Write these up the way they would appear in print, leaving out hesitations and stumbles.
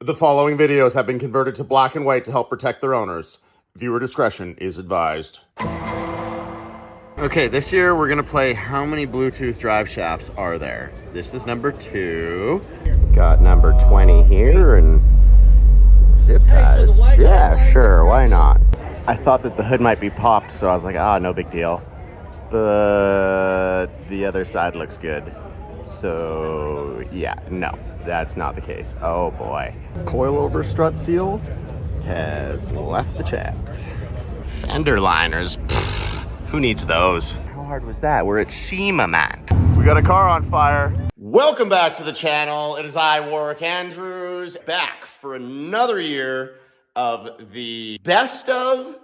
The following videos have been converted to black and white to help protect their owners. Viewer discretion is advised. Okay, this year we're gonna play how many Bluetooth drive shafts are there? This is number 2. Got number 20 here and zip ties. Yeah, sure, why not? I thought that the hood might be popped, so I was like, no big deal. But the other side looks good. So yeah, no, that's not the case. Oh boy. Coilover strut seal has left the chat. Fender liners, pfft, who needs those? How hard was that? We're at Sema, man. We got a car on fire. Welcome back to the channel. It is I, Warwick Andrews, back for another year of the best of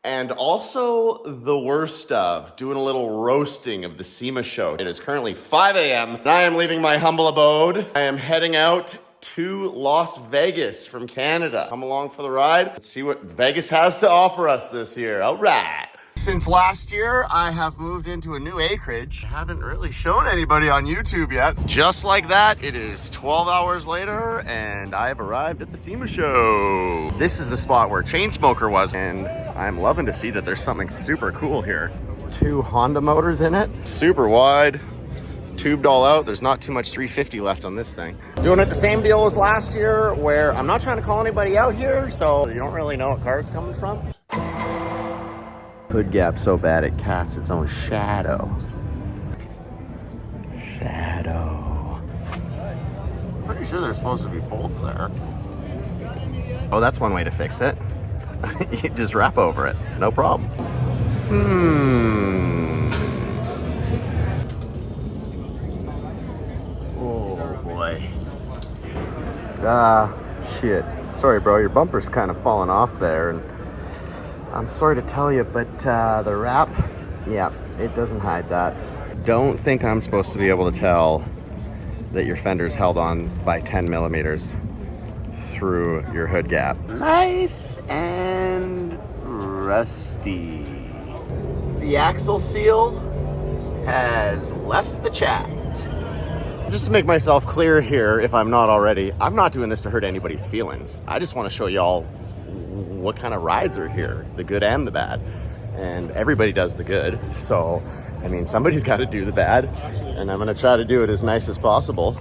and also the worst of, doing a little roasting of the Sema show. It is currently 5 a.m. and I am leaving my humble abode. I am heading out to Las Vegas from Canada. Come along for the ride. Let's see what Vegas has to offer us this year. All right. Since last year, I have moved into a new acreage. I haven't really shown anybody on YouTube yet. Just like that, it is 12 hours later, and I have arrived at the Sema show. This is the spot where Chainsmoker was, and I'm loving to see that there's something super cool here. 2 Honda motors in it, super wide, tubed all out. There's not too much 350 left on this thing. Doing it the same deal as last year, where I'm not trying to call anybody out here, so you don't really know what car it's coming from. Hood gap so bad it casts its own shadow. Pretty sure there's supposed to be bolts there. Oh, that's one way to fix it. You just wrap over it, no problem. Oh boy. Shit. Sorry bro, your bumper's kind of falling off there, and I'm sorry to tell you, but the wrap, yeah, it doesn't hide that. Don't think I'm supposed to be able to tell that your fender's held on by 10 millimeters through your hood gap. Nice and rusty. The axle seal has left the chat. Just to make myself clear here, if I'm not already, I'm not doing this to hurt anybody's feelings. I just want to show y'all what kind of rides are here, the good and the bad. And everybody does the good. So, I mean, somebody's got to do the bad. And I'm going to try to do it as nice as possible.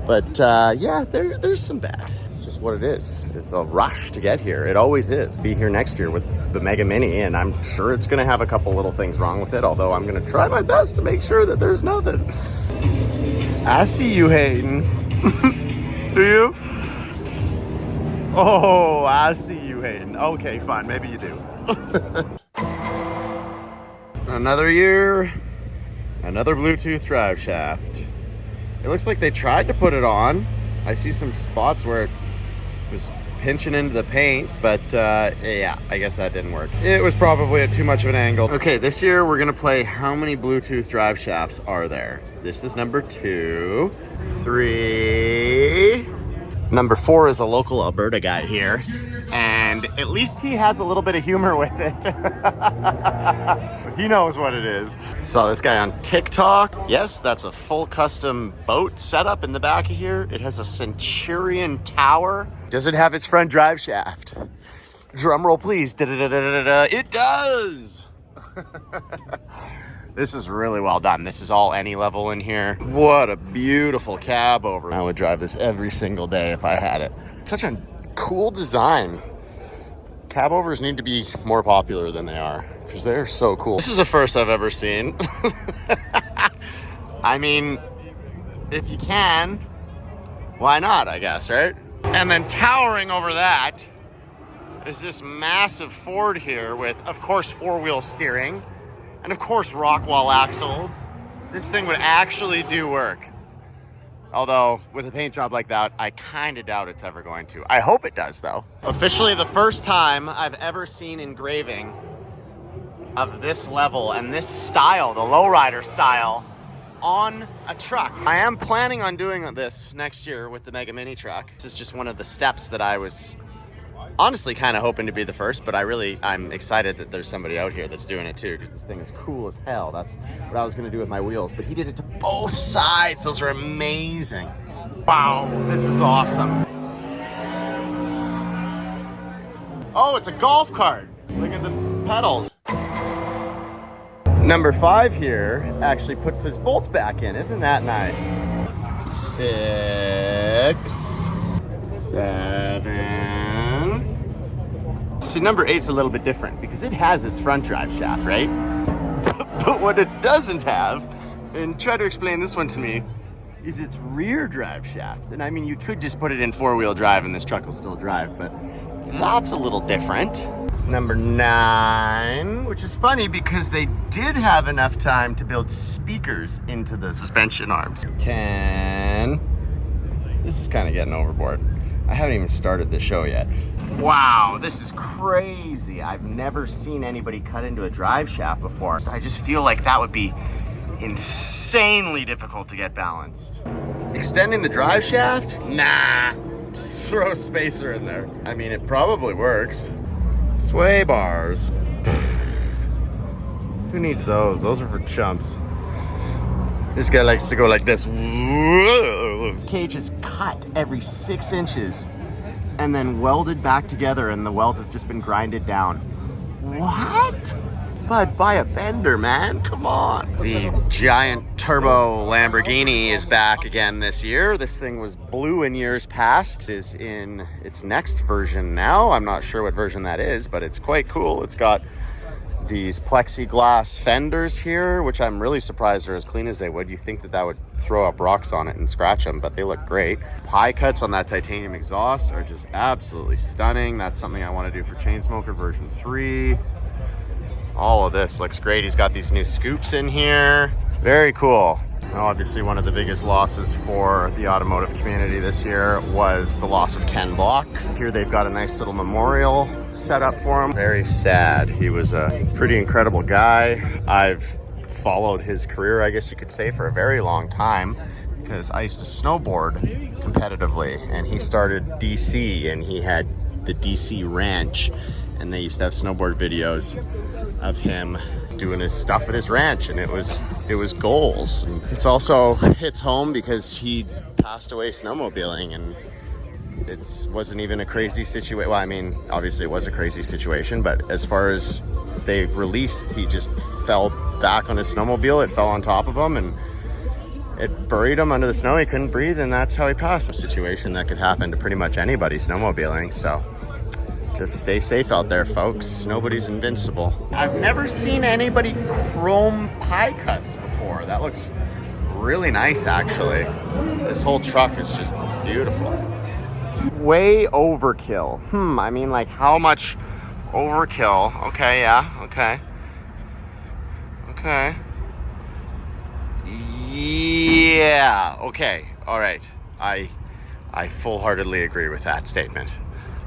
But yeah, there's some bad. It's just what it is. It's a rush to get here. It always is. Be here next year with the Mega Mini, and I'm sure it's going to have a couple little things wrong with it, although I'm going to try my best to make sure that there's nothing. I see you hating. Do you? Oh, I see you hating. Okay, fine. Maybe you do. Another year, another Bluetooth drive shaft. It looks like they tried to put it on. I see some spots where it was pinching into the paint, but yeah, I guess that didn't work. It was probably at too much of an angle. Okay, this year we're gonna play how many Bluetooth drive shafts are there. This is number 2, 3. Number 4 is a local Alberta guy here, and at least he has a little bit of humor with it. He knows what it is. Saw this guy on TikTok. Yes, that's a full custom boat setup in the back of here. It has a Centurion tower. Does it have its front drive shaft? Drum roll, please. Da-da-da-da-da-da. It does! This is really well done. This is all any level in here. What a beautiful cab over. I would drive this every single day if I had it. Such a cool design. Cab overs need to be more popular than they are, because they're so cool. This is the first I've ever seen. I mean, if you can, why not, I guess, right? And then towering over that is this massive Ford here with, of course, 4-wheel steering. And of course, rock wall axles. This thing would actually do work. Although, with a paint job like that, I kind of doubt it's ever going to. I hope it does, though. Officially the first time I've ever seen engraving of this level and this style, the lowrider style, on a truck. I am planning on doing this next year with the Mega Mini truck. This is just one of the steps that I was honestly kind of hoping to be the first, but I'm excited that there's somebody out here that's doing it too, because this thing is cool as hell. That's what I was going to do with my wheels, but he did it to both sides. Those are amazing. Wow, this is awesome. Oh, it's a golf cart. Look at the pedals. Number 5 here actually puts his bolts back in. Isn't that nice? 6, 7. See, number 8's a little bit different because it has its front drive shaft, right? But what it doesn't have, and try to explain this one to me, is its rear drive shaft. And I mean, you could just put it in 4-wheel drive and this truck will still drive, but that's a little different. Number 9, which is funny because they did have enough time to build speakers into the suspension arms. 10. This is kind of getting overboard. I haven't even started the show yet. Wow, this is crazy. I've never seen anybody cut into a drive shaft before. I just feel like that would be insanely difficult to get balanced. Extending the drive shaft? Nah, just throw a spacer in there. I mean, it probably works. Sway bars. Who needs those? Those are for chumps. This guy likes to go like this. This cage is cut every 6 inches and then welded back together, and the welds have just been grinded down. What? Bud, buy a bender, man. Come on. The giant turbo Lamborghini is back again this year. This thing was blue in years past. It is in its next version now. I'm not sure what version that is, but it's quite cool. It's got these plexiglass fenders here, which I'm really surprised are as clean as they would. You think that would throw up rocks on it and scratch them, but they look great. Pie cuts on that titanium exhaust are just absolutely stunning. That's something I want to do for Chainsmoker version 3. All of this looks great. He's got these new scoops in here. Very cool. Obviously, one of the biggest losses for the automotive community this year was the loss of Ken Block. Here they've got a nice little memorial set up for him. Very sad. He was a pretty incredible guy. I've followed his career, I guess you could say, for a very long time because I used to snowboard competitively, and he started DC, and he had the DC ranch, and they used to have snowboard videos of him doing his stuff at his ranch, and it was goals. And it's also hits home because he passed away snowmobiling, and it wasn't even a crazy situation. Well, I mean, obviously it was a crazy situation, but as far as they released, he just fell back on his snowmobile. It fell on top of him and it buried him under the snow. He couldn't breathe, and that's how he passed. A situation that could happen to pretty much anybody snowmobiling. So just stay safe out there, folks. Nobody's invincible. I've never seen anybody chrome pie cuts before. That looks really nice, actually. This whole truck is just beautiful. Way overkill. I mean, like, how much overkill? Okay, yeah, okay. Okay. Yeah, okay, all right. I full-heartedly agree with that statement.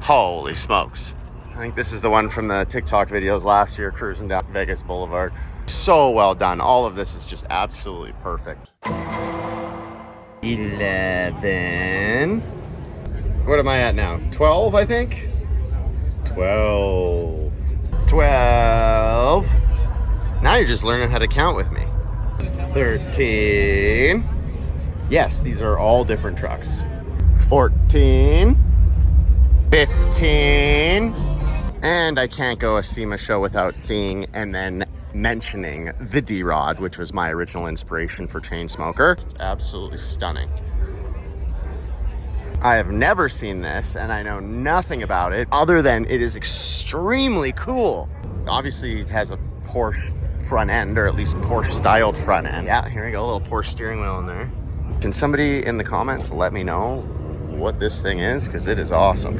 Holy smokes. I think this is the one from the TikTok videos last year, cruising down Vegas Boulevard. So well done. All of this is just absolutely perfect. 11. What am I at now? 12, I think? 12. 12. Now you're just learning how to count with me. 13. Yes, these are all different trucks. 14. 15. And I can't go a Sema show without seeing and then mentioning the D-Rod, which was my original inspiration for Chainsmoker. It's absolutely stunning. I have never seen this, and I know nothing about it other than it is extremely cool. Obviously, it has a Porsche front end, or at least Porsche-styled front end. Yeah, here we go, a little Porsche steering wheel in there. Can somebody in the comments let me know what this thing is? Because it is awesome.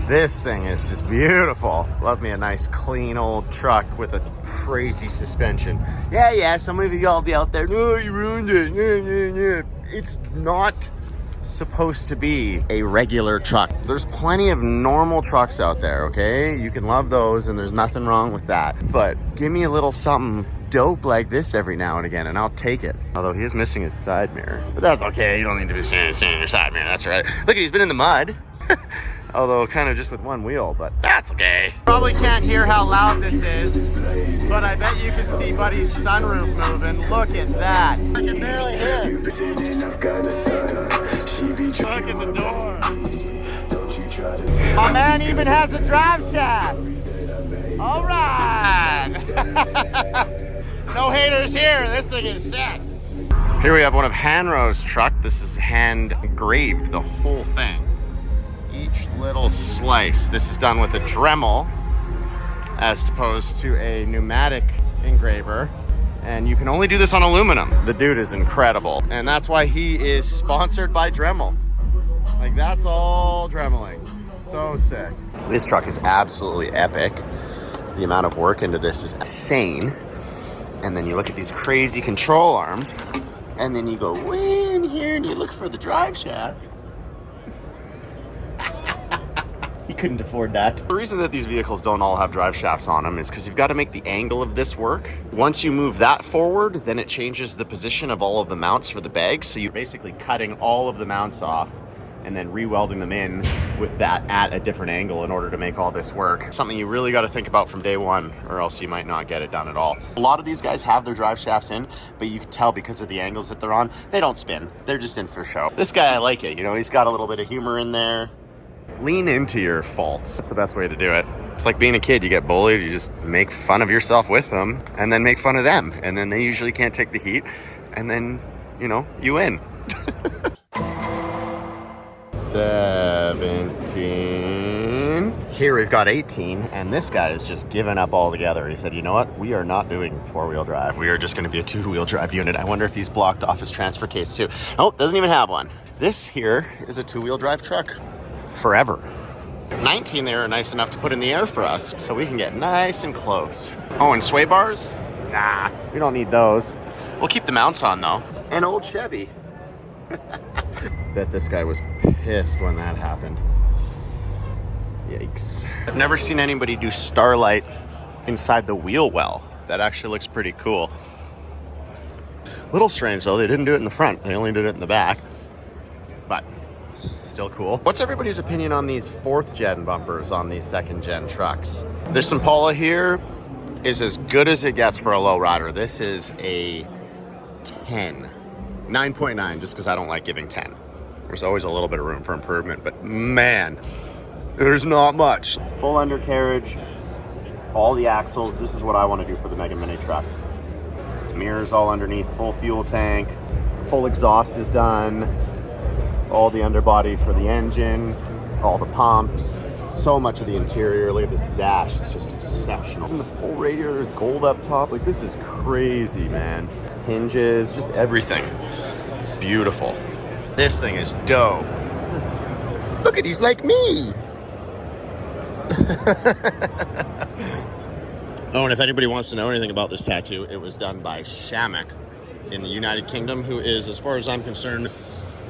This thing is just beautiful. Love me a nice, clean old truck with a crazy suspension. Yeah, some of you all be out there, no, you ruined it. Yeah. It's not supposed to be a regular truck. There's plenty of normal trucks out there, okay? You can love those, and there's nothing wrong with that. But give me a little something dope like this every now and again, and I'll take it. Although he is missing his side mirror. But that's okay, you don't need to be seeing your side mirror, that's all right. Look, he's been in the mud. Although kind of just with one wheel, but that's okay. Probably can't hear how loud this is, but I bet you can see Buddy's sunroof moving. Look at that. I can barely hear. Look at the door. My man even has a drive shaft. All right. No haters here. This thing is set. Here we have one of Hanro's truck. This is hand engraved, the whole thing. Each little slice. This is done with a Dremel as opposed to a pneumatic engraver. And you can only do this on aluminum. The dude is incredible. And that's why he is sponsored by Dremel. Like, that's all Dremeling. So sick. This truck is absolutely epic. The amount of work into this is insane. And then you look at these crazy control arms, and then you go way in here and you look for the drive shaft. He couldn't afford that. The reason that these vehicles don't all have drive shafts on them is because you've got to make the angle of this work. Once you move that forward, then it changes the position of all of the mounts for the bags. So you're basically cutting all of the mounts off and then re-welding them in with that at a different angle in order to make all this work. Something you really got to think about from day one, or else you might not get it done at all. A lot of these guys have their drive shafts in, but you can tell because of the angles that they're on, they don't spin. They're just in for show. This guy, I like it. You know, he's got a little bit of humor in there. Lean into your faults. That's the best way to do it. It's like being a kid. You get bullied, you just make fun of yourself with them, and then make fun of them. And then they usually can't take the heat, and then, you know, you win. 17. Here we've got 18, and this guy is just given up altogether. He said, you know what? We are not doing four-wheel drive. We are just going to be a two-wheel drive unit. I wonder if he's blocked off his transfer case too. Oh, doesn't even have one. This here is a two-wheel drive truck. Forever. 19 there are nice enough to put in the air for us, so we can get nice and close. Oh, and sway bars? Nah, we don't need those. We'll keep the mounts on though. An old Chevy. Bet this guy was pissed when that happened. Yikes. I've never seen anybody do Starlight inside the wheel well. That actually looks pretty cool. Little strange though, they didn't do it in the front. They only did it in the back. But still cool. What's everybody's opinion on these 4th gen bumpers on these 2nd gen trucks? This Impala here is as good as it gets for a lowrider. This is a 10. 9.9, just because I don't like giving 10. There's always a little bit of room for improvement, but man, there's not much. Full undercarriage, all the axles. This is what I want to do for the Mega Mini truck. Mirrors all underneath, full fuel tank, full exhaust is done, all the underbody for the engine, all the pumps, so much of the interior. Look at this dash, it's just exceptional. And the full radiator, gold up top, like this is crazy, man. Hinges, just everything. Beautiful. This thing is dope. Look at, he's like me. Oh, and if anybody wants to know anything about this tattoo, it was done by Shamak in the United Kingdom, who is, as far as I'm concerned,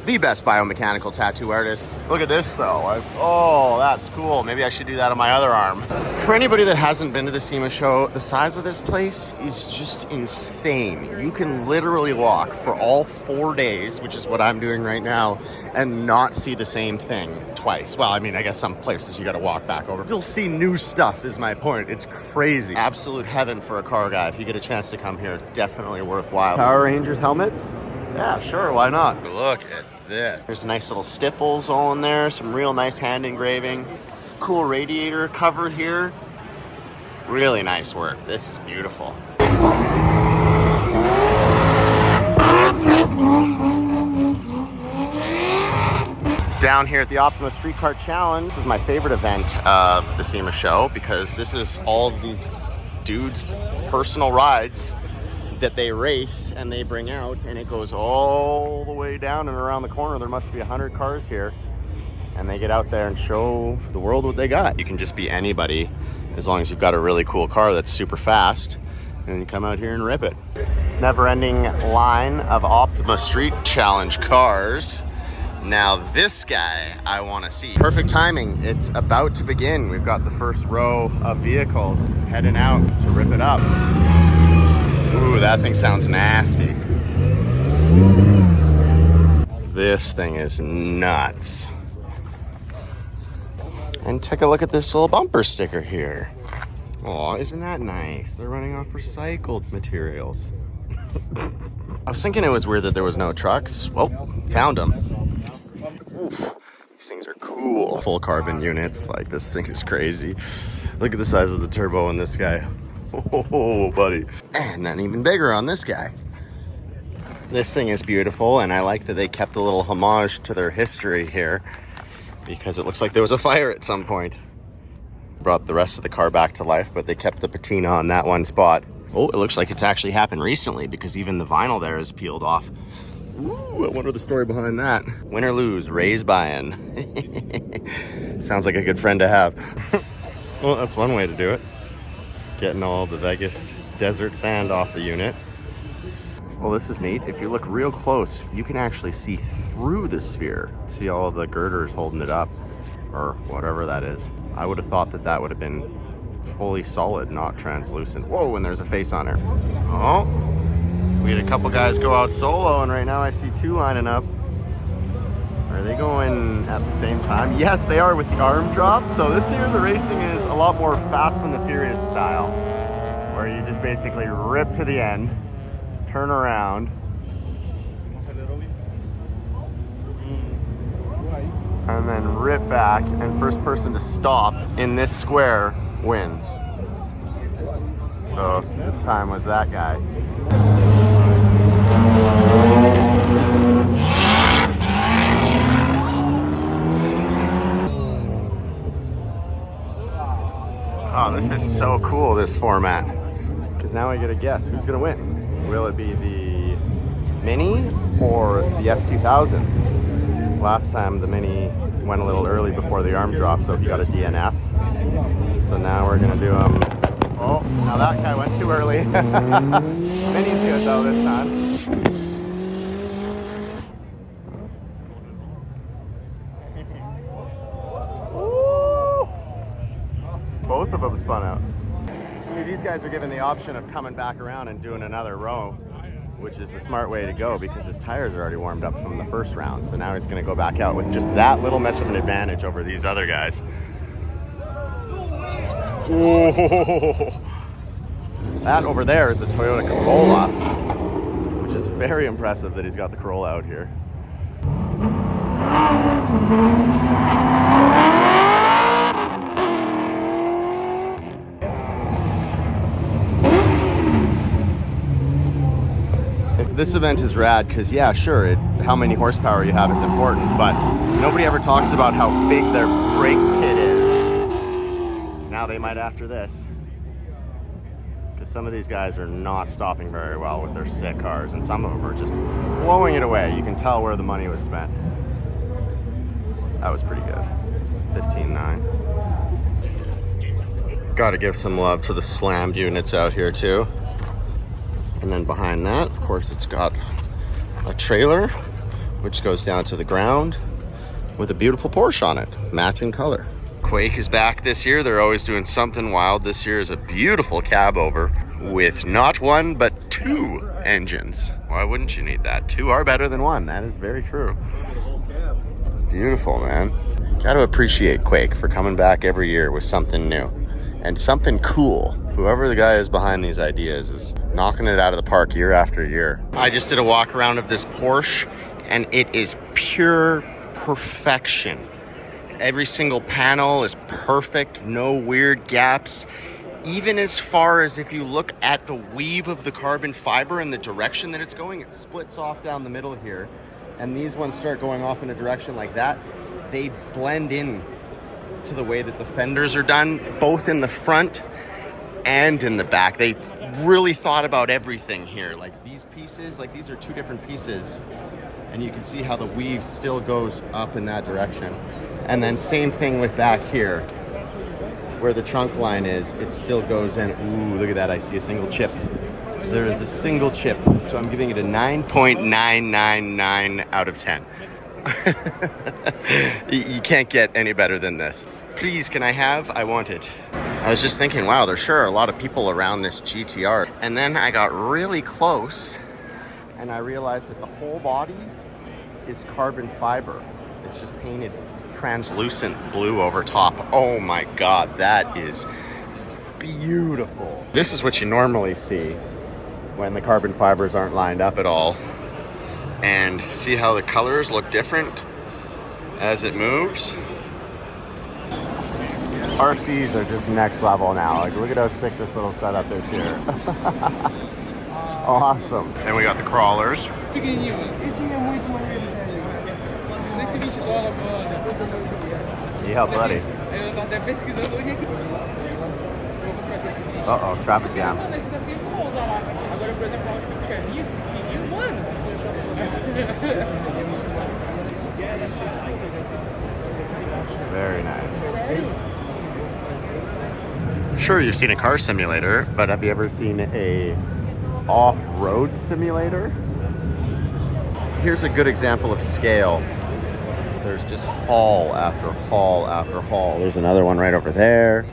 the best biomechanical tattoo artist. Look at this though. Oh, that's cool. Maybe I should do that on my other arm. For anybody that hasn't been to the Sema show, the size of this place is just insane. You can literally walk for all 4 days, which is what I'm doing right now, and not see the same thing twice. Well, I mean, I guess some places you gotta walk back over. Still see new stuff is my point. It's crazy. Absolute heaven for a car guy. If you get a chance to come here, definitely worthwhile. Power Rangers helmets? Yeah, sure, why not? Look at this. There's nice little stipples all in there, some real nice hand engraving. Cool radiator cover here. Really nice work. This is beautiful. Down here at the Optima Street Kart Challenge, this is my favorite event of the Sema show because this is all of these dudes' personal rides that they race and they bring out, and it goes all the way down and around the corner. There must be 100 cars here, and they get out there and show the world what they got. You can just be anybody as long as you've got a really cool car that's super fast, and you come out here and rip it. Never-ending line of Optima Street Challenge cars. Now this guy I want to see. Perfect timing. It's about to begin. We've got the first row of vehicles heading out to rip it up. Ooh, that thing sounds nasty. This thing is nuts. And take a look at this little bumper sticker here. Aw, isn't that nice? They're running off recycled materials. I was thinking it was weird that there was no trucks. Well, found them. Oof. things are cool. Full carbon units, like this thing is crazy. Look at the size of the turbo on this guy. Oh, buddy. And then even bigger on this guy. This thing is beautiful, and I like that they kept a little homage to their history here because it looks like there was a fire at some point. Brought the rest of the car back to life, but they kept the patina on that one spot. Oh, it looks like it's actually happened recently because even the vinyl there is peeled off. Ooh, I wonder the story behind that. Win or lose, Ray's buying. Sounds like a good friend to have. Well, that's one way to do it. Getting all the Vegas desert sand off the unit. Well, this is neat. If you look real close, you can actually see through the sphere. See all the girders holding it up, or whatever that is. I would have thought that that would have been fully solid, not translucent. Whoa, and there's a face on there. Oh, we had a couple guys go out solo, and right now I see two lining up. Are they going at the same time? Yes, they are with the arm drop. So this year the racing is a lot more Fast and the Furious style, where you just basically rip to the end, turn around, and then rip back, and first person to stop in this square wins. So this time was that guy. Oh, this is so cool, this format. Because now I get a guess who's gonna win. Will it be the Mini or the S2000? Last time the Mini went a little early before the arm drop, so he got a DNF. So now we're gonna do oh, now that guy went too early. Mini's good though this time. Both of them spun out. See, these guys are given the option of coming back around and doing another row, which is the smart way to go because his tires are already warmed up from the first round. So now he's gonna go back out with just that little much of an advantage over these other guys. Whoa. That over there is a Toyota Corolla, which is very impressive that he's got the Corolla out here. This event is rad because, yeah, sure, how many horsepower you have is important, but nobody ever talks about how big their brake kit is. Now they might after this. Because some of these guys are not stopping very well with their sick cars, and some of them are just blowing it away. You can tell where the money was spent. That was pretty good. 15.9. Got to give some love to the slammed units out here too. And then behind that, of course, it's got a trailer, which goes down to the ground with a beautiful Porsche on it, matching color. Quake is back this year. They're always doing something wild. This year is a beautiful cab over with not one, but two engines. Why wouldn't you need that? Two are better than one. That is very true. Beautiful, man. Got to appreciate Quake for coming back every year with something new and something cool. Whoever the guy is behind these ideas is knocking it out of the park year after year. I just did a walk around of this Porsche, and it is pure perfection. Every single panel is perfect, no weird gaps. Even as far as if you look at the weave of the carbon fiber and the direction that it's going, it splits off down the middle here. And these ones start going off in a direction like that. They blend in to the way that the fenders are done, both in the front and in the back. They really thought about everything here. Like these pieces, like these are two different pieces, and you can see how the weave still goes up in that direction. And then same thing with back here, where the trunk line is, it still goes in. Ooh, look at that, I see a single chip. There is a single chip, so I'm giving it a 9.999 out of 10. You can't get any better than this. Please, can I have? I want it. I was just thinking, wow, there sure are a lot of people around this GTR. And then I got really close and I realized that the whole body is carbon fiber. It's just painted translucent blue over top. Oh my God, that is beautiful. This is what you normally see when the carbon fibers aren't lined up at all. And see how the colors look different? as it moves. RCs are just next level now. Like, look at how sick this little setup is here. Awesome. Then we got the crawlers. Yeah, buddy. Uh-oh, traffic jam. Very nice. Sure, you've seen a car simulator, but have you ever seen a off-road simulator? Here's a good example of scale. There's just hall after hall after hall. There's another one right over there.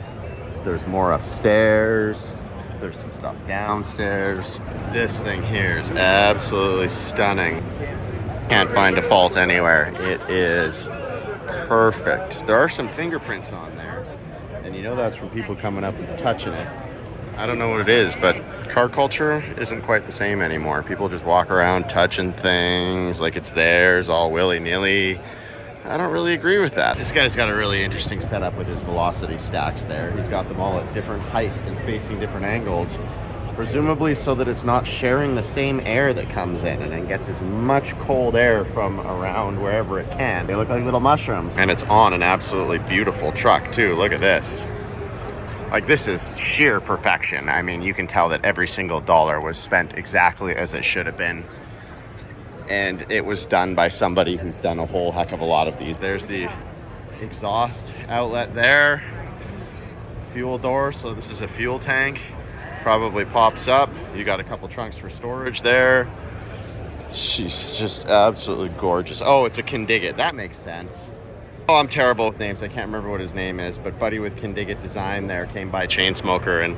There's more upstairs. There's some stuff downstairs. This thing here is absolutely stunning. Can't find a fault anywhere. It is perfect. There are some fingerprints on there, and you know that's from people coming up and touching it. I don't know what it is, but car culture isn't quite the same anymore. People just walk around touching things like it's theirs all willy-nilly. I don't really agree with that. This guy's got a really interesting setup with his velocity stacks there. He's got them all at different heights and facing different angles, presumably so that it's not sharing the same air that comes in and it gets as much cold air from around wherever it can. They look like little mushrooms. And it's on an absolutely beautiful truck too. Look at this. Like, this is sheer perfection. I mean, you can tell that every single dollar was spent exactly as it should have been. And it was done by somebody who's done a whole heck of a lot of these. There's the exhaust outlet there. Fuel door, so this is a fuel tank. Probably pops up. You got a couple trunks for storage there. She's just absolutely gorgeous. Oh, it's a Kindigit. That makes sense. Oh, I'm terrible with names. I can't remember what his name is, but buddy with Kindigit Design there came by Chainsmoker and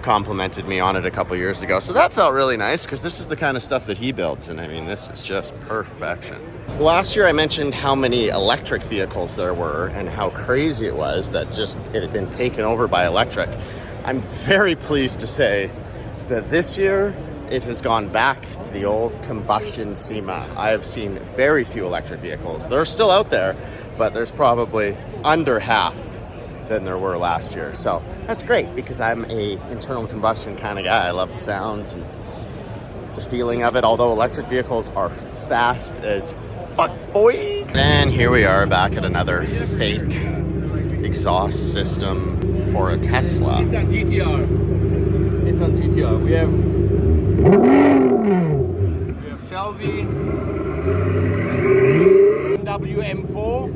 complimented me on it a couple years ago. So that felt really nice because this is the kind of stuff that he builds. And I mean, this is just perfection. Last year I mentioned how many electric vehicles there were and how crazy it was that just it had been taken over by electric. I'm very pleased to say that this year it has gone back to the old combustion Sema. I have seen very few electric vehicles. They're still out there, but there's probably under half than there were last year. So that's great because I'm a internal combustion kind of guy. I love the sounds and the feeling of it, although electric vehicles are fast as fuck, boy. And here we are back at another fake exhaust system for a Tesla. Nissan GTR. Nissan GTR. We have Shelby WM4.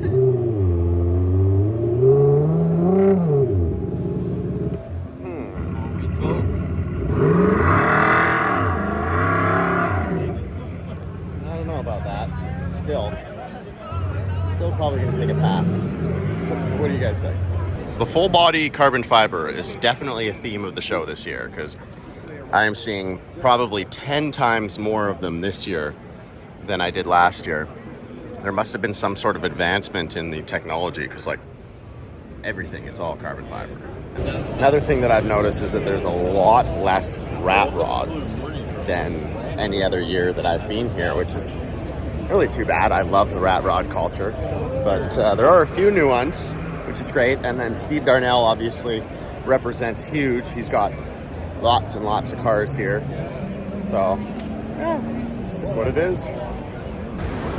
I don't know about that. Still probably gonna take a pass. What do you guys think? The full body carbon fiber is definitely a theme of the show this year because I am seeing probably 10 times more of them this year than I did last year. There must have been some sort of advancement in the technology because like everything is all carbon fiber. Another thing that I've noticed is that there's a lot less rat rods than any other year that I've been here, which is really too bad. I love the rat rod culture, but there are a few new ones, which is great. And then Steve Darnell obviously represents huge. He's got lots and lots of cars here. So, yeah, it's just what it is.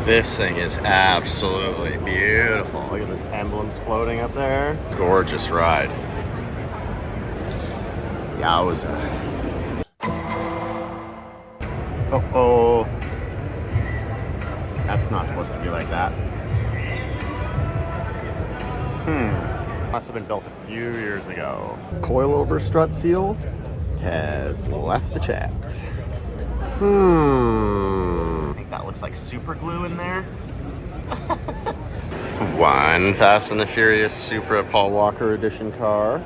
This thing is absolutely beautiful. Look at the emblems floating up there. Gorgeous ride. Yowza. Oh. That's not supposed to be like that. Must have been built a few years ago. Coilover strut seal has left the chat. I think that looks like super glue in there. One Fast and the Furious Supra Paul Walker edition car.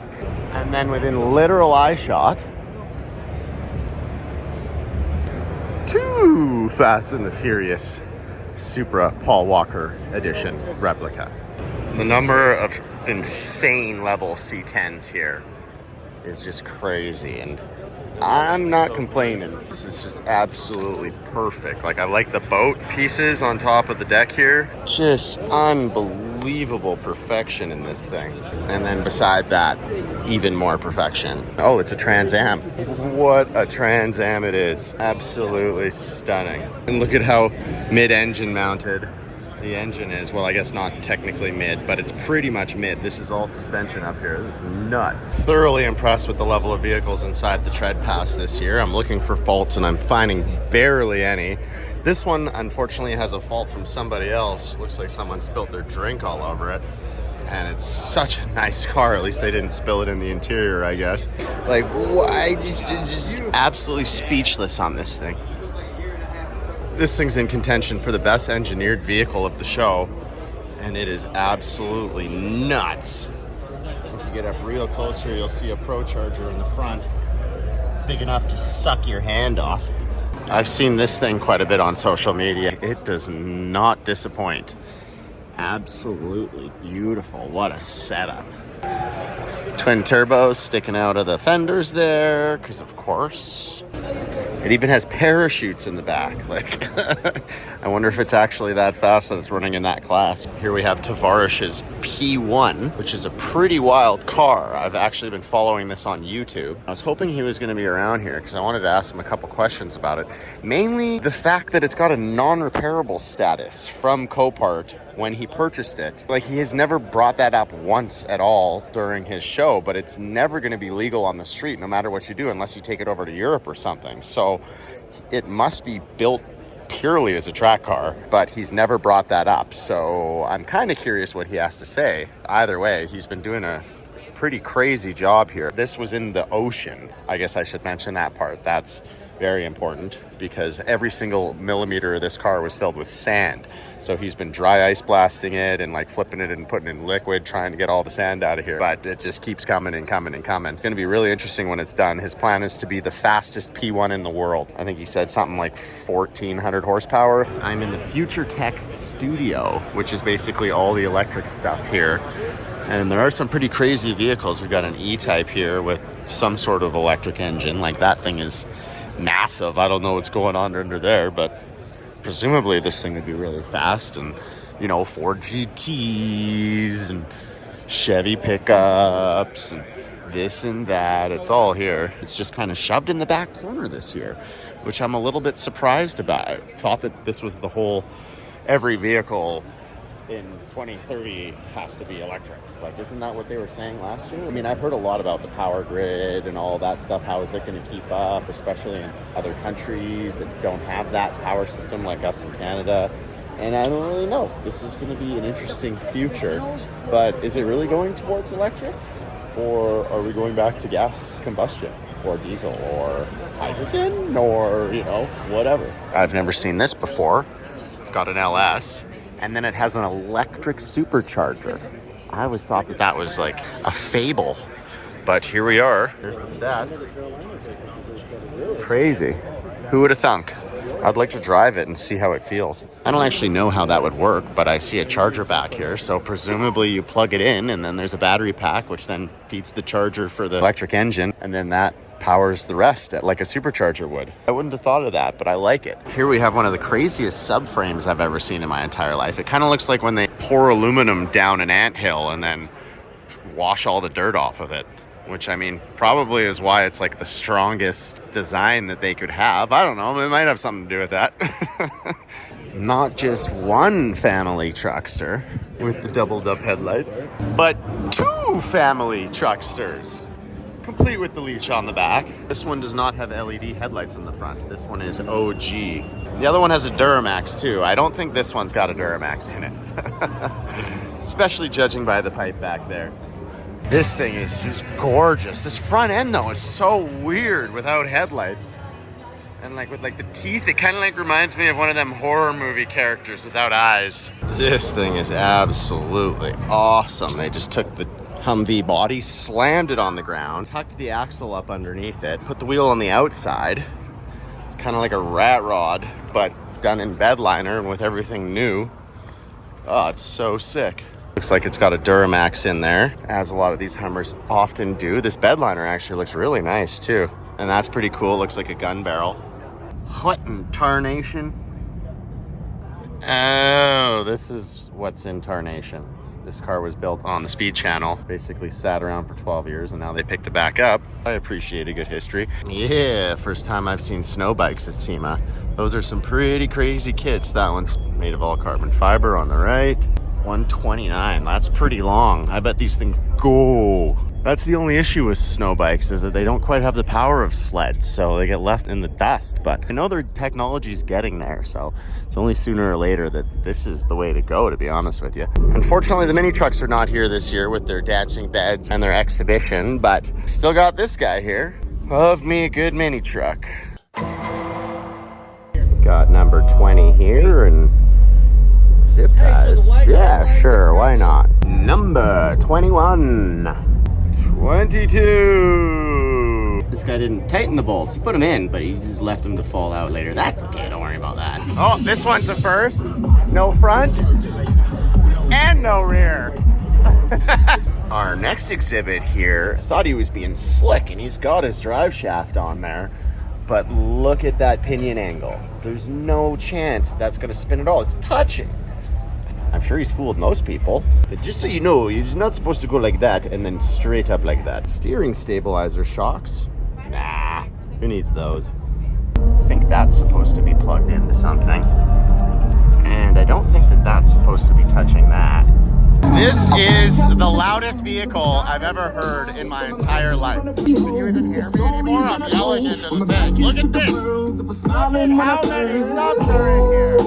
And then within literal eye shot, 2 Fast and the Furious Supra Paul Walker edition replica. The number of insane level C10s here is just crazy, and I'm not complaining. This is just absolutely perfect. Like, I like the boat pieces on top of the deck here. Just unbelievable perfection in this thing. And then beside that, even more perfection. Oh, it's a Trans Am. What a Trans Am it is. Absolutely stunning. And look at how mid-engine mounted the engine is. Well, I guess not technically mid, but it's pretty much mid. This is all suspension up here. This is nuts. Thoroughly impressed with the level of vehicles inside the Tread Pass this year. I'm looking for faults and I'm finding barely any. This one, unfortunately, has a fault from somebody else. Looks like someone spilled their drink all over it. And it's such a nice car. At least they didn't spill it in the interior, I guess. Like, why? Just absolutely speechless on this thing. This thing's in contention for the best engineered vehicle of the show, and it is absolutely nuts. If you get up real close here, you'll see a Pro Charger in the front, big enough to suck your hand off. I've seen this thing quite a bit on social media. It does not disappoint. Absolutely beautiful. What a setup. Twin turbos sticking out of the fenders there, because of course. It even has parachutes in the back. Like, I wonder if it's actually that fast that it's running in that class. Here we have Tavarish's P1, which is a pretty wild car. I've actually been following this on YouTube. I was hoping he was going to be around here because I wanted to ask him a couple questions about it. Mainly the fact that it's got a non-repairable status from Copart when he purchased it. Like, he has never brought that up once at all during his show, but it's never going to be legal on the street no matter what you do unless you take it over to Europe or something. So it must be built purely as a track car, but he's never brought that up. So I'm kind of curious what he has to say. Either way, he's been doing a pretty crazy job here. This was in the ocean. I guess I should mention that part. That's very important because every single millimeter of this car was filled with sand. So he's been dry ice blasting it and like flipping it and putting it in liquid, trying to get all the sand out of here. But it just keeps coming and coming and coming. It's going to be really interesting when it's done. His plan is to be the fastest P1 in the world. I think he said something like 1,400 horsepower. I'm in the Future Tech studio, which is basically all the electric stuff here. And there are some pretty crazy vehicles. We've got an E-Type here with some sort of electric engine. Like, that thing is massive. I don't know what's going on under there, but presumably this thing would be really fast. And, you know, Ford GTs and Chevy pickups and this and that. It's all here. It's just kind of shoved in the back corner this year, which I'm a little bit surprised about. I thought that this was the whole, every vehicle in 2030 has to be electric. Like, isn't that what they were saying last year? I mean, I've heard a lot about the power grid and all that stuff. How is it going to keep up, especially in other countries that don't have that power system like us in Canada? And I don't really know. This is going to be an interesting future. But is it really going towards electric? Or are we going back to gas combustion? Or diesel? Or hydrogen? Or, you know, whatever. I've never seen this before. It's got an LS. And then it has an electric supercharger. I always thought that that was like a fable. But here we are. Here's the stats. Crazy. Who would have thunk? I'd like to drive it and see how it feels. I don't actually know how that would work, but I see a charger back here. So presumably you plug it in and then there's a battery pack, which then feeds the charger for the electric engine. And then that powers the rest like a supercharger would. I wouldn't have thought of that, but I like it. Here we have one of the craziest subframes I've ever seen in my entire life. It kind of looks like when they pour aluminum down an anthill and then wash all the dirt off of it, which, I mean, probably is why it's like the strongest design that they could have. I don't know, it might have something to do with that. Not just one family truckster with the doubled up headlights, but two family trucksters, complete with the leash on the back. This one does not have LED headlights in the front. This one is OG. The other one has a Duramax too. I don't think this one's got a Duramax in it. Especially judging by the pipe back there. This thing is just gorgeous. This front end though is so weird without headlights. And like with like the teeth, it kind of like reminds me of one of them horror movie characters without eyes. This thing is absolutely awesome. They just took the Humvee body, slammed it on the ground, tucked the axle up underneath it, put the wheel on the outside. It's kind of like a rat rod, but done in bed liner and with everything new. Oh, it's so sick. Looks like it's got a Duramax in there, as a lot of these Hummers often do. This bed liner actually looks really nice too. And that's pretty cool. Looks like a gun barrel. What in tarnation? Oh, this is what's in tarnation. This car was built on the speed channel, basically sat around for 12 years, and now they picked it back up. I appreciate a good history. Yeah, first time I've seen snow bikes at Sema. Those are some pretty crazy kits. That one's made of all carbon fiber on the right. 129, that's pretty long. I bet these things go. That's the only issue with snow bikes, is that they don't quite have the power of sleds, so they get left in the dust. But I know their technology's getting there, so it's only sooner or later that this is the way to go, to be honest with you. Unfortunately, the mini trucks are not here this year with their dancing beds and their exhibition, but still got this guy here. Love me a good mini truck. Got number 20 here, and zip ties. Yeah, sure, why not? Number 21. 22. This guy didn't tighten the bolts. He put them in, but he just left them to fall out later. That's okay, don't worry about that. Oh, this one's a first. No front and no rear. Our next exhibit here, thought he was being slick, and he's got his drive shaft on there, but look at that pinion angle. There's no chance that's gonna spin at all. It's touching. I'm sure he's fooled most people, but just so you know, you're not supposed to go like that and then straight up like that. Steering stabilizer shocks? Nah, who needs those? I think that's supposed to be plugged into something. And I don't think that that's supposed to be touching that. This is the loudest vehicle I've ever heard in my entire life. Can you even hear me anymore? I'm yelling into the thing. Look at this! Look at how many subs are in here!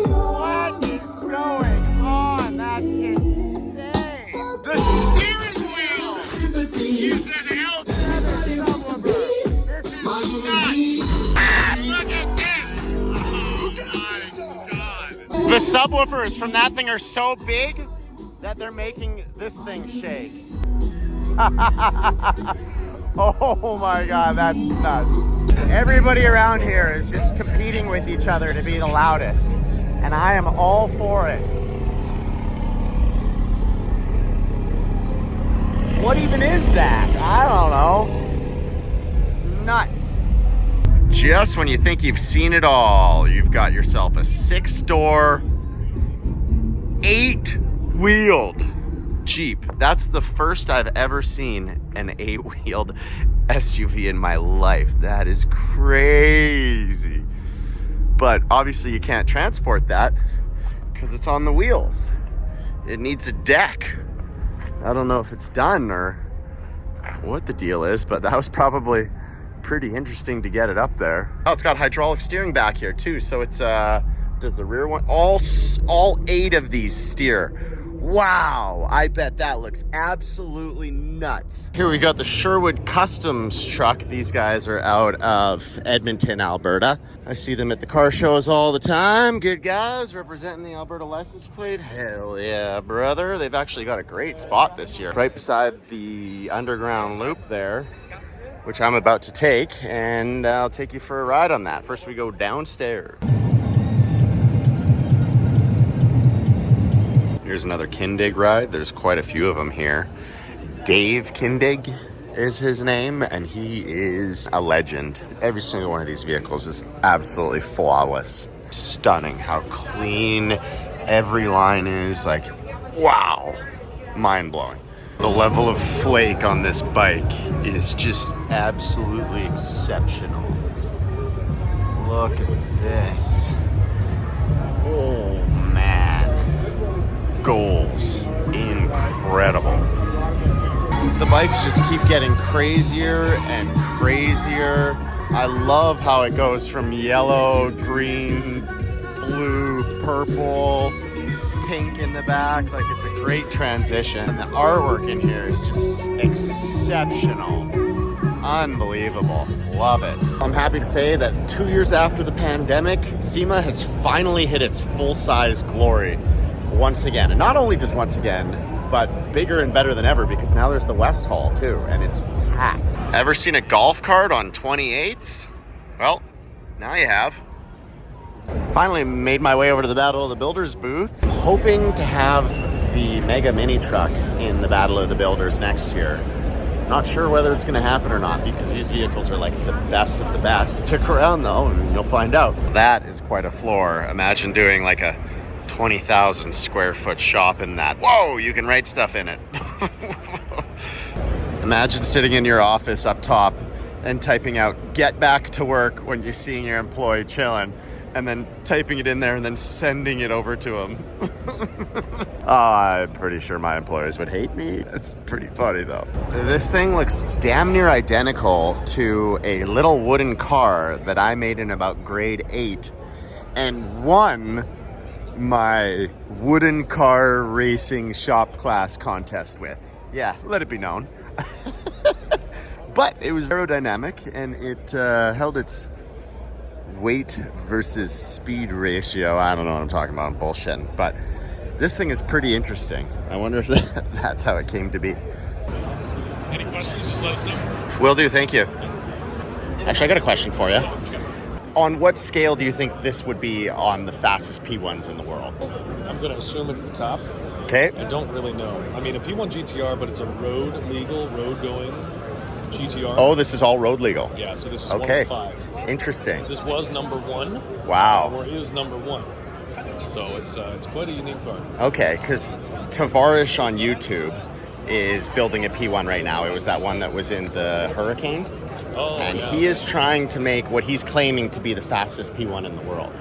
What is going on? That's insane! The steering wheel is an L7 subwoofer! This is nuts! Look at this! Oh my god! The subwoofers from that thing are so big that they're making this thing shake. Oh my god, that's nuts. Everybody around here is just competing with each other to be the loudest, and I am all for it. What even is that? I don't know. Nuts. Just when you think you've seen it all, you've got yourself a 6-door, 8-wheeled Jeep. That's the first I've ever seen an 8-wheeled SUV in my life. That is crazy. But obviously you can't transport that because it's on the wheels. It needs a deck. I don't know if it's done or what the deal is, but that was probably pretty interesting to get it up there. Oh, it's got hydraulic steering back here too. So it's does the rear one, all 8 of these steer. Wow, I bet that looks absolutely nuts. Here we got the Sherwood Customs truck. These guys are out of Edmonton, Alberta. I see them at the car shows all the time. Good guys, representing the Alberta license plate. Hell yeah, brother. They've actually got a great spot this year, right beside the underground loop there, which I'm about to take, and I'll take you for a ride on that. First we go downstairs. Here's another Kindig ride. There's quite a few of them here. Dave Kindig is his name, and he is a legend. Every single one of these vehicles is absolutely flawless. Stunning how clean every line is. Like, wow, mind-blowing. The level of flake on this bike is just absolutely exceptional. Look at this. Oh man. Goals. Incredible. The bikes just keep getting crazier and crazier. I love how it goes from yellow, green, blue, purple, pink in the back. Like, it's a great transition. And the artwork in here is just exceptional. Unbelievable. Love it. I'm happy to say that 2 years after the pandemic, Sema has finally hit its full-size glory once again. And not only just once again, but bigger and better than ever, because now there's the West Hall too, and it's packed. Ever seen a golf cart on 28s? Well, now you have. Finally made my way over to the Battle of the Builders booth. I'm hoping to have the Mega Mini truck in the Battle of the Builders next year. Not sure whether it's going to happen or not, because these vehicles are like the best of the best. Stick around though and you'll find out. That is quite a floor. Imagine doing like a 20,000 square foot shop in that. Whoa, you can write stuff in it. Imagine sitting in your office up top and typing out "get back to work" when you're seeing your employee chilling, and then typing it in there and then sending it over to him. I'm pretty sure my employers would hate me. It's pretty funny though. This thing looks damn near identical to a little wooden car that I made in about grade 8 and won my wooden car racing shop class contest with. Yeah, let it be known. But it was aerodynamic and it held its weight versus speed ratio. I don't know what I'm talking about. I'm bullshitting. But this thing is pretty interesting. I wonder if that's how it came to be. Any questions, just let us know. Will do, thank you. Actually, I got a question for you. On what scale do you think this would be on the fastest P1s in the world? I'm going to assume it's the top. Okay. I don't really know. I mean, a P1 GTR, but it's a road-legal, road-going GTR. Oh, this is all road legal. Yeah, so this is Okay. 1 of 5. Interesting. This was number 1. Wow. Or is number 1. So it's quite a unique car. Okay, because Tavarish on YouTube is building a P1 right now. It was that one that was in the Hurricane. Oh, And yeah. he is trying to make what he's claiming to be the fastest P1 in the world.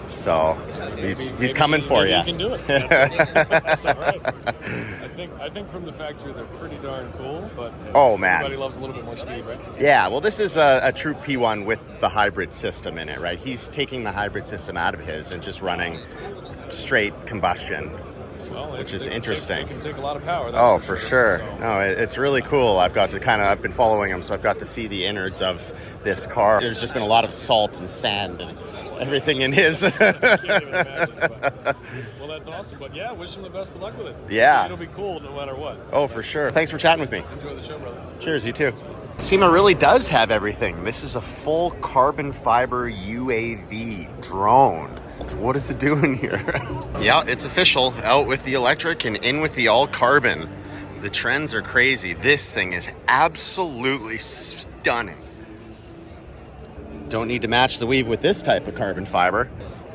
So he's coming for you. You can do it. That's all right. I think from the factory they're pretty darn cool, but Oh, man. everybody loves a little bit more speed, right? Yeah, well, this is a true P1 with the hybrid system in it, right? He's taking the hybrid system out of his and just running straight combustion. Well, Which is interesting. It can take a lot of power. That's Oh, for sure. So, No, it's really cool. I've been following him, so I've got to see the innards of this car. There's just been a lot of salt and sand and everything in his. I can't even imagine, but, well, that's awesome. But yeah, wish him the best of luck with it. Yeah. It'll be cool no matter what. Oh, for sure. Thanks for chatting with me. Enjoy the show, brother. Cheers, you too. Sema really does have everything. This is a full carbon fiber UAV drone. What is it doing here? Yeah, it's official. Out with the electric and in with the all carbon. The trends are crazy. This thing is absolutely stunning. Don't need to match the weave with this type of carbon fiber.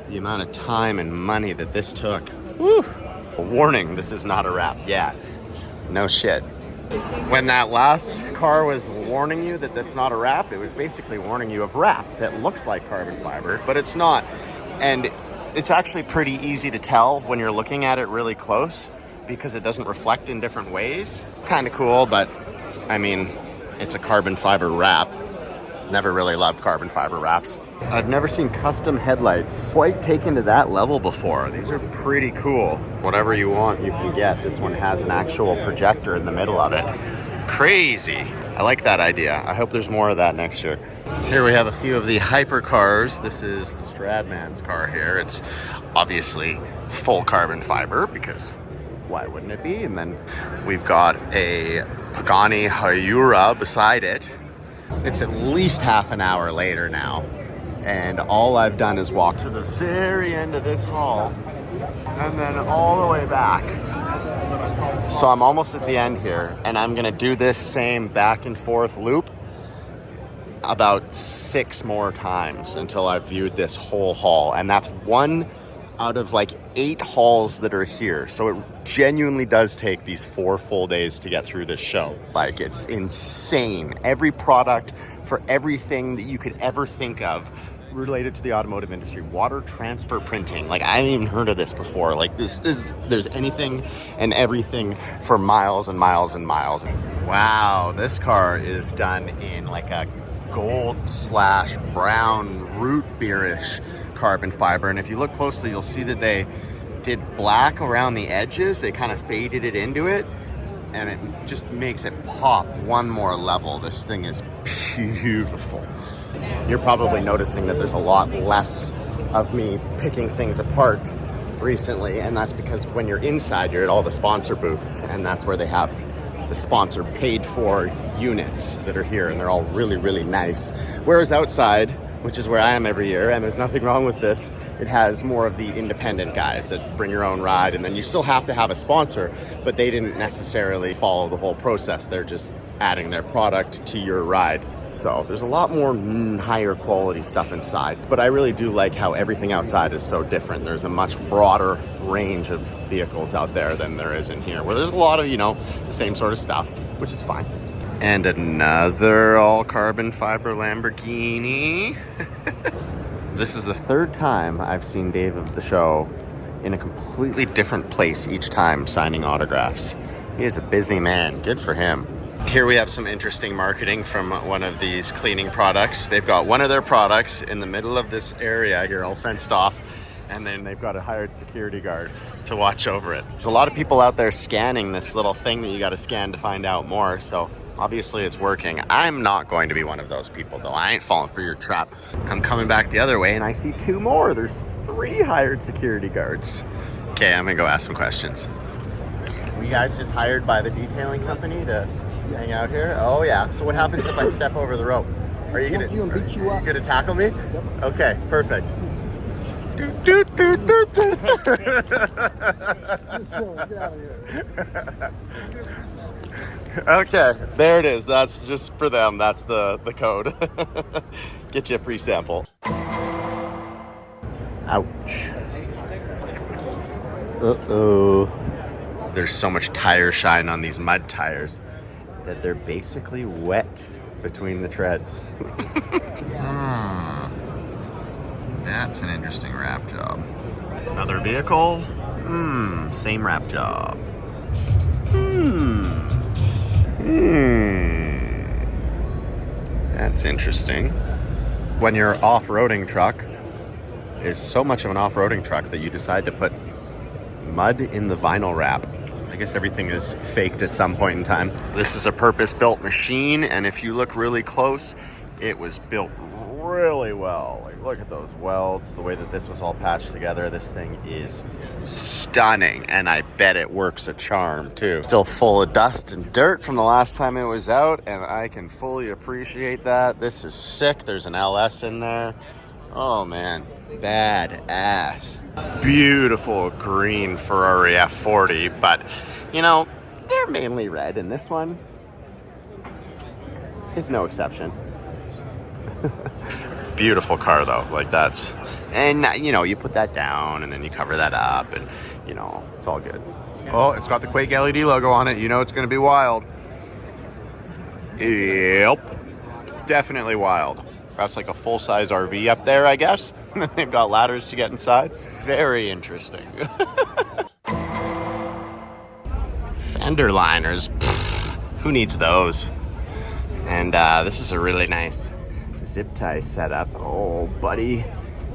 The amount of time and money that this took. Woo! Warning, this is not a wrap. Yeah, no shit. When that last car was warning you that that's not a wrap, it was basically warning you of wrap that looks like carbon fiber, but it's not. And it's actually pretty easy to tell when you're looking at it really close because it doesn't reflect in different ways. Kind of cool, but I mean, it's a carbon fiber wrap. Never really loved carbon fiber wraps. I've never seen custom headlights quite taken to that level before. These are pretty cool. Whatever you want, you can get. This one has an actual projector in the middle of it. Crazy. I like that idea. I hope there's more of that next year. Here we have a few of the hypercars. This is the Stradman's car here. It's obviously full carbon fiber because why wouldn't it be? And then we've got a Pagani Hyura beside it. It's at least half an hour later now, and all I've done is walk to the very end of this hall and then all the way back. So I'm almost at the end here, and I'm gonna do this same back and forth loop about 6 more times until I've viewed this whole hall, and that's 1 out of like 8 halls that are here. So it genuinely does take these 4 full days to get through this show. Like, it's insane. Every product for everything that you could ever think of related to the automotive industry. Water transfer printing. Like, I hadn't even heard of this before. Like, there's anything and everything for miles and miles and miles. Wow, this car is done in like a gold/brown root beerish carbon fiber, and if you look closely you'll see that they did black around the edges. They kind of faded it into it, and it just makes it pop 1 more level. This thing is beautiful. You're probably noticing that there's a lot less of me picking things apart recently, and that's because when you're inside, you're at all the sponsor booths, and that's where they have the sponsor paid for units that are here, and they're all really, really nice. Whereas outside, which is where I am every year, and there's nothing wrong with this. It has more of the independent guys that bring your own ride, and then you still have to have a sponsor, but they didn't necessarily follow the whole process. They're just adding their product to your ride. So there's a lot more higher quality stuff inside, but I really do like how everything outside is so different. There's a much broader range of vehicles out there than there is in here, where there's a lot of, you know, the same sort of stuff, which is fine. And another all carbon fiber Lamborghini. This is the third time I've seen Dave of the show in a completely different place each time signing autographs. He is a busy man. Good for him. Here we have some interesting marketing from one of these cleaning products. They've got one of their products in the middle of this area here, all fenced off, and then they've got a hired security guard to watch over it. There's a lot of people out there scanning this little thing that you got to scan to find out more, so obviously it's working. I'm not going to be one of those people, though. I ain't falling for your trap. I'm coming back the other way, and I see two more. There's 3 hired security guards. Okay, I'm gonna go ask some questions. Were you guys just hired by the detailing company to hang out here? Oh yeah. So what happens if I step over the rope? Are you gonna beat you up? Gonna tackle me? Yep. Okay, perfect. Get out of here. Okay, there it is. That's just for them. That's the code. Get you a free sample. Ouch. Uh-oh. There's so much tire shine on these mud tires that they're basically wet between the treads. That's an interesting wrap job. Another vehicle. Same wrap job. That's interesting. When your off-roading truck is so much of an off-roading truck that you decide to put mud in the vinyl wrap. I guess everything is faked at some point in time. This is a purpose-built machine, and if you look really close, it was built really well. Like, look at those welds, the way that this was all patched together. This thing is stunning, and I bet it works a charm too. Still full of dust and dirt from the last time it was out, and I can fully appreciate that. This is sick. There's an LS in there. Oh man, badass. Beautiful green Ferrari F40, but you know, they're mainly red, and this one is no exception. Beautiful car though, like that's, and you know, you put that down and then you cover that up and you know, it's all good. Oh, it's got the Quake LED logo on it. You know it's gonna be wild. Yep, definitely wild. That's like a full-size RV up there, I guess. They've got ladders to get inside. Very interesting. Fender liners, who needs those? And this is a really nice zip tie setup. Oh, buddy,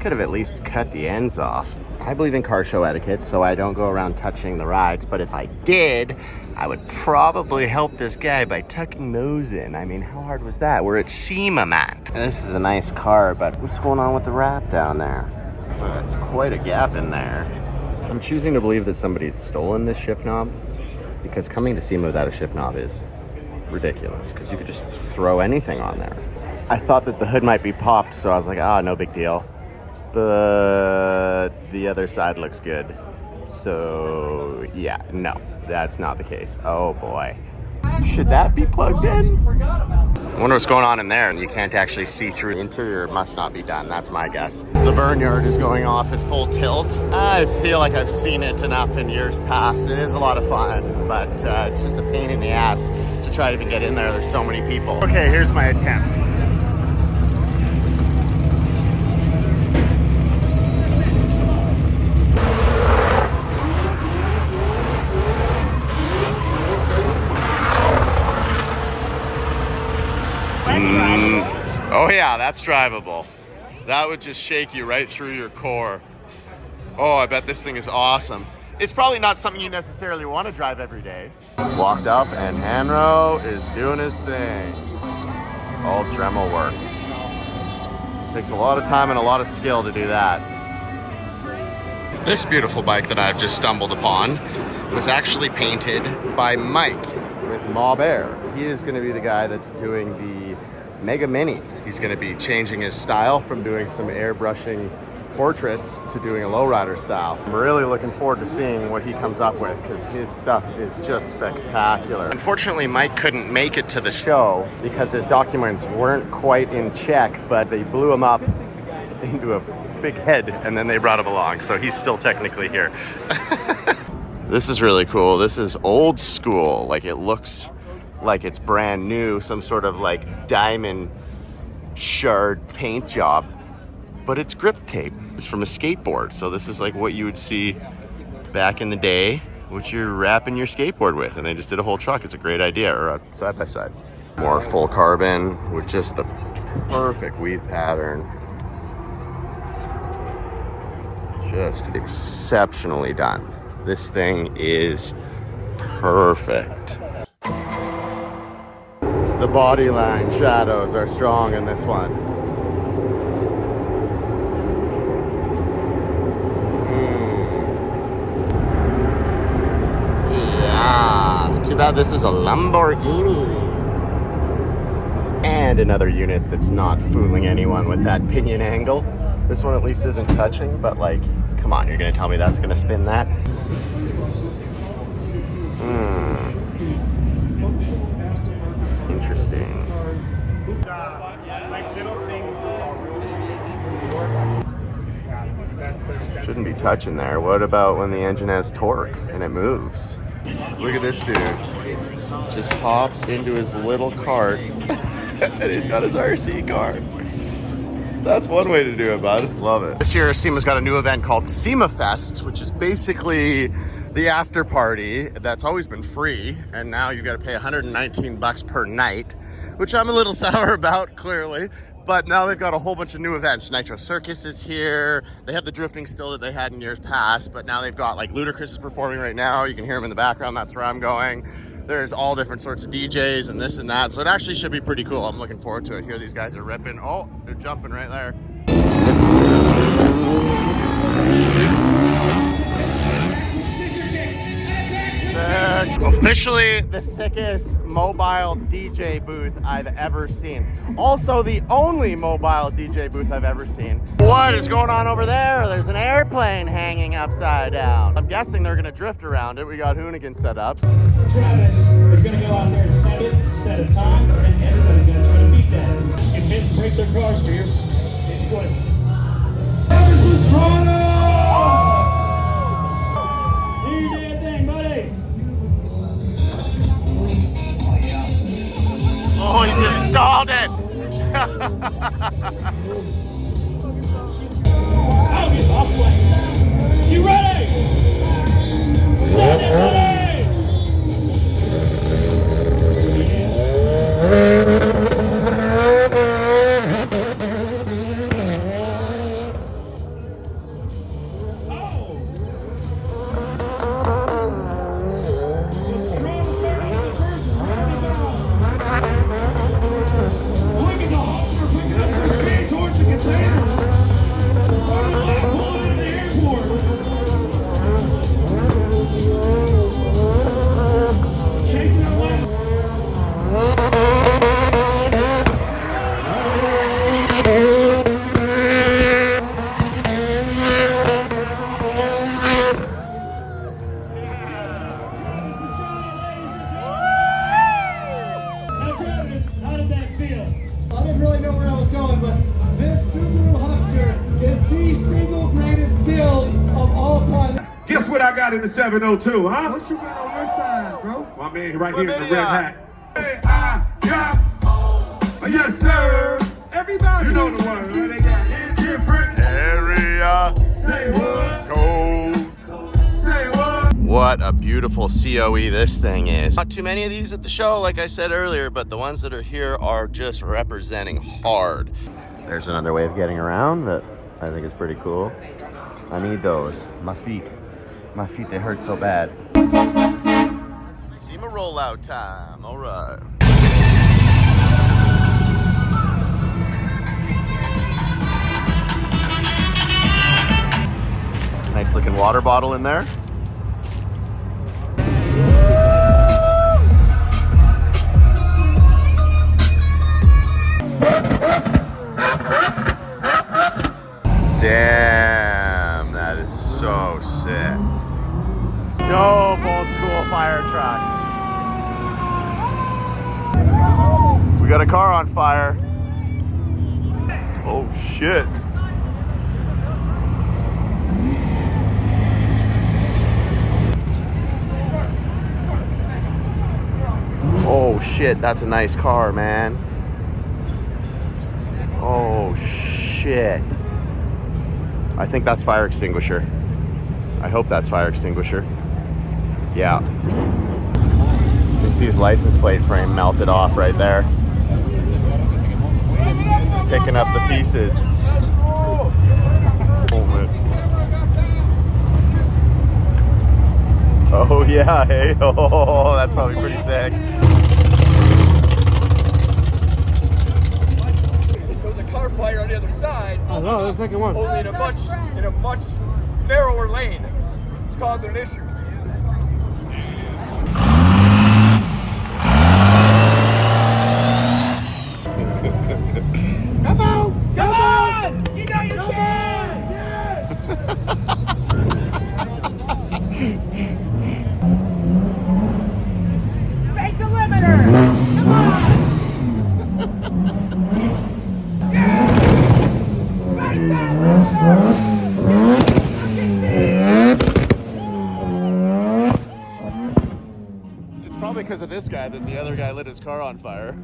could have at least cut the ends off. I believe in car show etiquette, so I don't go around touching the rides, but if I did, I would probably help this guy by tucking those in. I mean, how hard was that? We're at Sema, man. This is a nice car, but what's going on with the wrap down there? That's quite a gap in there. I'm choosing to believe that somebody's stolen this shift knob, because coming to Sema without a shift knob is ridiculous, because you could just throw anything on there. I thought that the hood might be popped, so I was like, ah, no big deal. But the other side looks good. So yeah, no, that's not the case. Oh boy. Should that be plugged in? I wonder what's going on in there, and you can't actually see through. The interior must not be done, that's my guess. The burn yard is going off at full tilt. I feel like I've seen it enough in years past. It is a lot of fun, but it's just a pain in the ass to try to even get in there. There's so many people. Okay, here's my attempt. Oh yeah, that's drivable. That would just shake you right through your core. Oh, I bet this thing is awesome. It's probably not something you necessarily want to drive every day. Walked up and Hanro is doing his thing. All Dremel work. Takes a lot of time and a lot of skill to do that. This beautiful bike that I've just stumbled upon was actually painted by Mike with Mob Air. He is going to be the guy that's doing the Mega Mini. He's gonna be changing his style from doing some airbrushing portraits to doing a lowrider style. I'm really looking forward to seeing what he comes up with because his stuff is just spectacular. Unfortunately, Mike couldn't make it to the show because his documents weren't quite in check, but they blew him up into a big head and then they brought him along, so he's still technically here. This is really cool. This is old school. Like, it looks like it's brand new, some sort of like diamond shard paint job, but it's grip tape. It's from a skateboard. So this is like what you would see back in the day, which you're wrapping your skateboard with. And they just did a whole truck. It's a great idea, or a side by side. More full carbon with just the perfect weave pattern. Just exceptionally done. This thing is perfect. The body line shadows are strong in this one. Yeah, too bad this is a Lamborghini. And another unit that's not fooling anyone with that pinion angle. This one at least isn't touching, but like, come on, you're gonna tell me that's gonna spin that? Interesting. Shouldn't be touching there. What about when the engine has torque and it moves? Look at this dude. Just hops into his little cart and he's got his RC car. That's one way to do it, bud. Love it. This year, Sema's got a new event called Sema Fest, which is basically the after party that's always been free, and now you got to pay 119 bucks per night, which I'm a little sour about, clearly. But now they've got a whole bunch of new events. Nitro Circus is here. They have the drifting still that they had in years past, but now they've got like Ludacris is performing right now. You can hear him in the background. That's where I'm going. There's all different sorts of DJs and this and that. So it actually should be pretty cool. I'm looking forward to it. Here these guys are ripping. Oh, they're jumping right there. Officially the sickest mobile DJ booth I've ever seen. Also the only mobile DJ booth I've ever seen. What is going on over there? There's an airplane hanging upside down. I'm guessing they're gonna drift around it. We got Hoonigan set up. Travis is gonna go out there and set a time, and everybody's gonna try to beat that. Just get hit and break their cars for you. Enjoy. Travis Pastrana! Do your damn thing, buddy. Oh, he just stalled it. August, off play. You ready? Set it, buddy! I got in the 702, huh? What you got on this side, bro? My man right here in the red hat. Hey, yes, sir. Everybody. You know the word, right? They got indifferent. Area. Say what? Code. Say what? What a beautiful COE this thing is. Not too many of these at the show, like I said earlier, but the ones that are here are just representing hard. There's another way of getting around that I think is pretty cool. I need those. My feet, they hurt so bad. Sema rollout time, all right. Nice looking water bottle in there. got a car on fire. Oh shit. Oh shit, that's a nice car, man. Oh shit. I think that's fire extinguisher. I hope that's fire extinguisher. Yeah. You can see his license plate frame melted off right there. Picking up the pieces. Oh yeah, hey, oh, that's probably pretty sick. There was a car fire on the other side. Oh no, the second one. Only in a much narrower lane. It's causing an issue. Come on! You know you can! Break the limiter! Come on! Right It's probably because of this guy that the other guy lit his car on fire.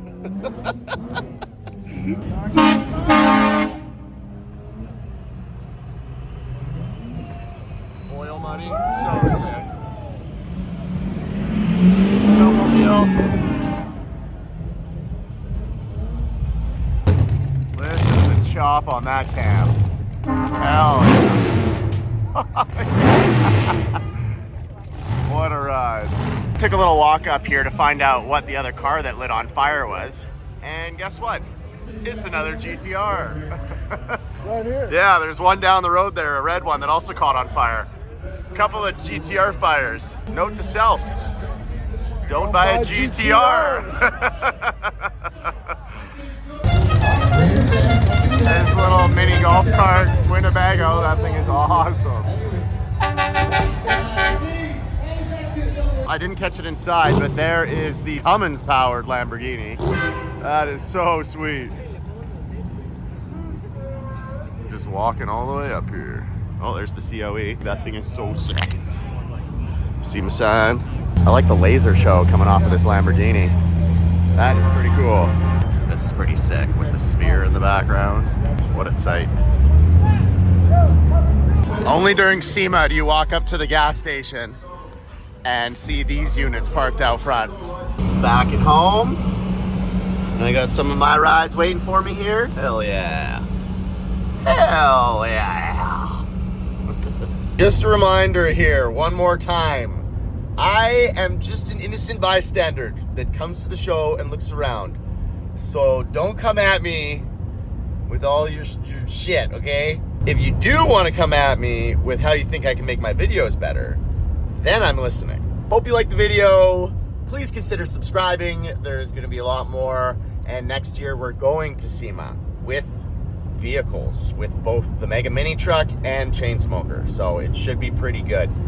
Oil money, so sick. Snowmobile. Listen to the chop on that cam. Hell yeah. What a ride. Took a little walk up here to find out what the other car that lit on fire was. And guess what? It's another GTR. Right here. Yeah, there's one down the road there, a red one that also caught on fire. A couple of GTR fires. Note to self, don't buy a GTR. This little mini golf cart, Winnebago, that thing is awesome. I didn't catch it inside, but there is the Cummins powered Lamborghini. That is so sweet. Just walking all the way up here. Oh, there's the COE. That thing is so sick. See my sign? I like the laser show coming off of this Lamborghini. That is pretty cool. This is pretty sick with the sphere in the background. What a sight. Only during Sema do you walk up to the gas station and see these units parked out front. Back at home. I got some of my rides waiting for me here. Hell yeah. Hell yeah. Just a reminder here, one more time. I am just an innocent bystander that comes to the show and looks around. So don't come at me with all your shit, okay? If you do want to come at me with how you think I can make my videos better, then I'm listening. Hope you liked the video. Please consider subscribing. There's going to be a lot more. And next year we're going to Sema with vehicles, with both the Mega Mini truck and Chainsmoker. So it should be pretty good.